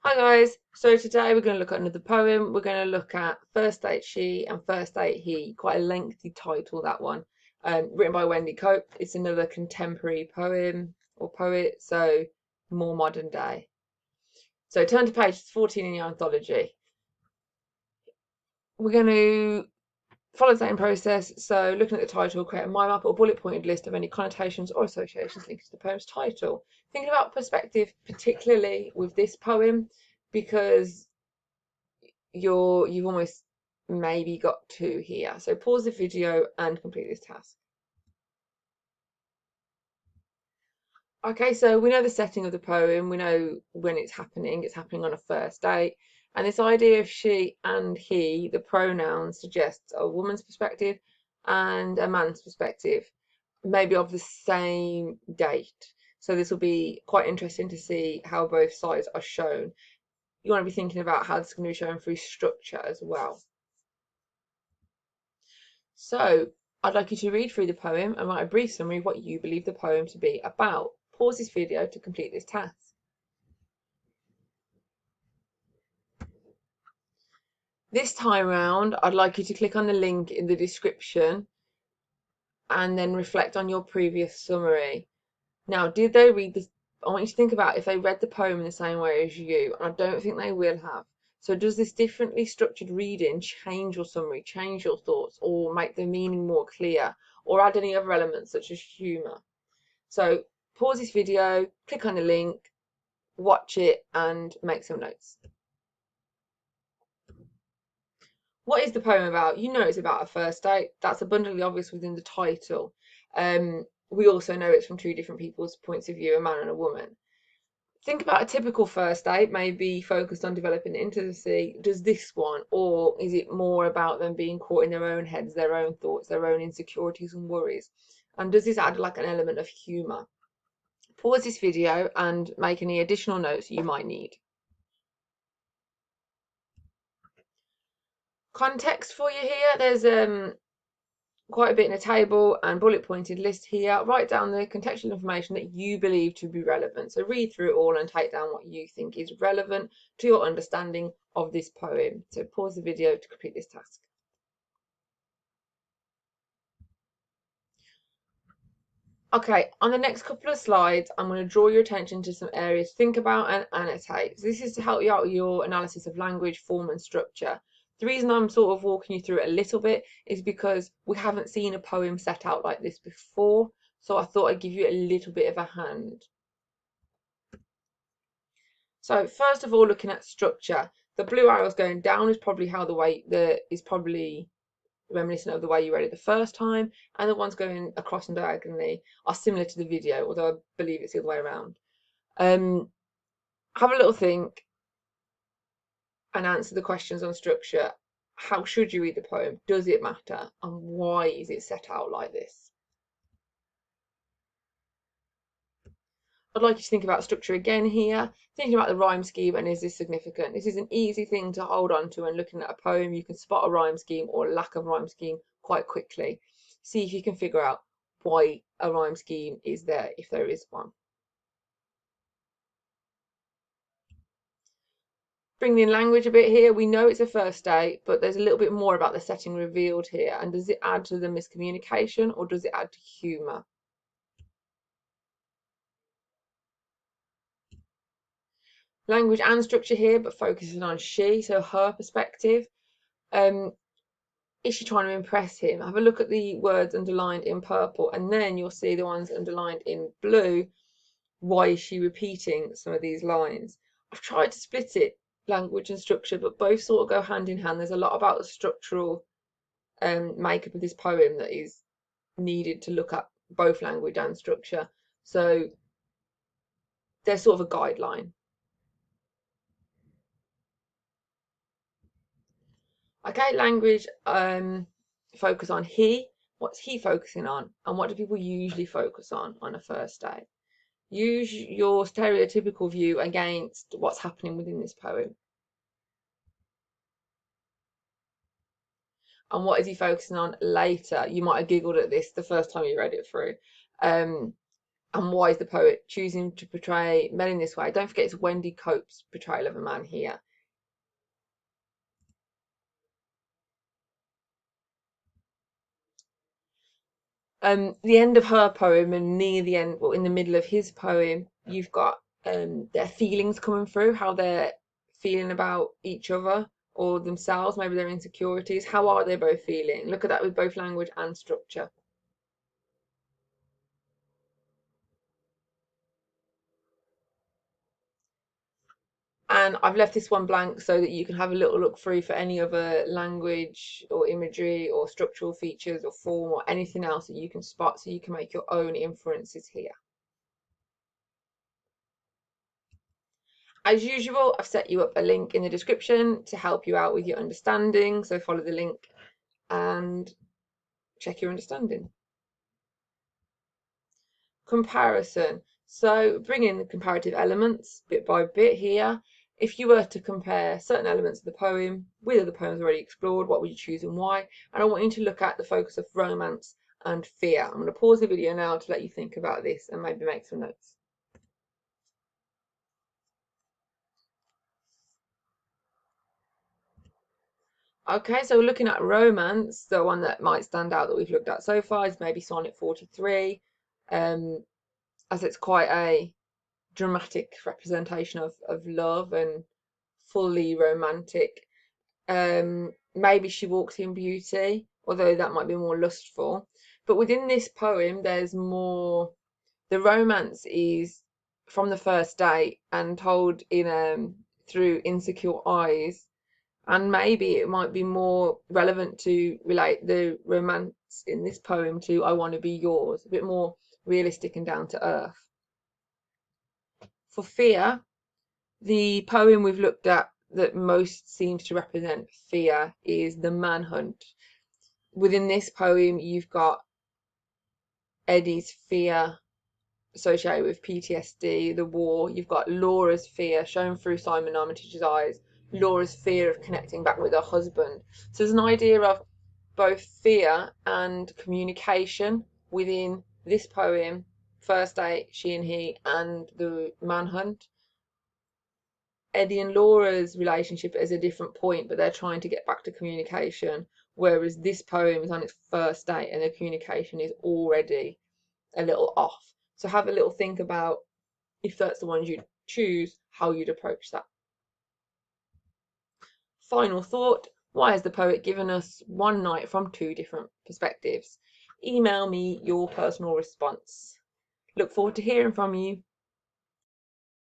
Hi guys, so today we're going to look at another poem. We're going to look at First Date She and First Date He. Quite a lengthy title, that one. Written by Wendy Cope. It's another contemporary poem or poet, so more modern day. So turn to page 14 in your anthology. We're going to follow the same process. So looking at the title, create a mind map or bullet pointed list of any connotations or associations linked to the poem's title. Thinking about perspective, particularly with this poem, because you've almost maybe got two here. So pause the video and complete this task. Okay, so we know the setting of the poem, we know when it's happening on a first date. And this idea of she and he, the pronoun suggests a woman's perspective and a man's perspective, maybe of the same date. So this will be quite interesting to see how both sides are shown. You want to be thinking about how this is going to be shown through structure as well. So, I'd like you to read through the poem and write a brief summary of what you believe the poem to be about. Pause this video to complete this task. This time round, I'd like you to click on the link in the description and then reflect on your previous summary. Now, did they read this? I want you to think about if they read the poem in the same way as you, and I don't think they will have. So does this differently structured reading change your summary, change your thoughts, or make the meaning more clear, or add any other elements such as humour? So pause this video, click on the link, watch it and make some notes. What is the poem about? You know it's about a first date. That's abundantly obvious within the title. We also know it's from two different people's points of view, a man and a woman. Think about a typical first date, maybe focused on developing intimacy. Does this one, or is it more about them being caught in their own heads, their own thoughts, their own insecurities and worries? And does this add like an element of humour? Pause this video and make any additional notes you might need. Context for you here. There's quite a bit in a table and bullet pointed list here. Write down the contextual information that you believe to be relevant. So read through it all and take down what you think is relevant to your understanding of this poem. So pause the video to complete this task. Okay, on the next couple of slides, I'm going to draw your attention to some areas to think about and annotate. So this is to help you out with your analysis of language, form and structure. The reason I'm sort of walking you through it a little bit is because we haven't seen a poem set out like this before, so I thought I'd give you a little bit of a hand. So first of all, looking at structure, the blue arrows going down is probably how is probably reminiscent of the way you read it the first time, and the ones going across and diagonally are similar to the video, although I believe it's the other way around. Have a little think and answer the questions on structure. How should you read the poem? Does it matter? And why is it set out like this? I'd like you to think about structure again here, thinking about the rhyme scheme and is this significant? This is an easy thing to hold on to when looking at a poem. You can spot a rhyme scheme or lack of rhyme scheme quite quickly. See if you can figure out why a rhyme scheme is there if there is one. Bringing in language a bit here, we know it's a first date, but there's a little bit more about the setting revealed here. And does it add to the miscommunication or does it add to humour? Language and structure here, but focusing on she, so her perspective. Is she trying to impress him? Have a look at the words underlined in purple, and then you'll see the ones underlined in blue. Why is she repeating some of these lines? I've tried to split it, language and structure, but both sort of go hand in hand. There's a lot about the structural makeup of this poem that is needed to look at both language and structure. So there's sort of a guideline. Okay, language, focus on he. What's he focusing on? And what do people usually focus on a first date? Use your stereotypical view against what's happening within this poem. And what is he focusing on later? You might have giggled at this the first time you read it through. And why is the poet choosing to portray men in this way? Don't forget it's Wendy Cope's portrayal of a man here. The end of her poem and near the end, well, in the middle of his poem, you've got their feelings coming through, how they're feeling about each other or themselves, maybe their insecurities. How are they both feeling? Look at that with both language and structure. And I've left this one blank so that you can have a little look through for any other language or imagery or structural features or form or anything else that you can spot so you can make your own inferences here. As usual, I've set you up a link in the description to help you out with your understanding. So follow the link and check your understanding. Comparison. So bring in the comparative elements bit by bit here. If you were to compare certain elements of the poem with other poems already explored, what would you choose and why? And I want you to look at the focus of romance and fear. I'm going to pause the video now to let you think about this and maybe make some notes. Okay, so looking at romance, the one that might stand out that we've looked at so far is maybe Sonnet 43, as it's quite a dramatic representation of love and fully romantic. Maybe She Walks in Beauty, although that might be more lustful. But within this poem, there's more. The romance is from the first date and told in through insecure eyes, and maybe it might be more relevant to relate the romance in this poem to I Want to Be Yours, a bit more realistic and down to earth. For fear, the poem we've looked at that most seems to represent fear is The Manhunt. Within this poem, you've got Eddie's fear associated with PTSD, the war. You've got Laura's fear shown through Simon Armitage's eyes, Laura's fear of connecting back with her husband. So there's an idea of both fear and communication within this poem, First Date, She and He, and The Manhunt. Eddie and Laura's relationship is a different point, but they're trying to get back to communication, whereas this poem is on its first date and the communication is already a little off. So have a little think about, if that's the ones you'd choose, how you'd approach that. Final thought, why has the poet given us one night from two different perspectives? Email me your personal response. Look forward to hearing from you.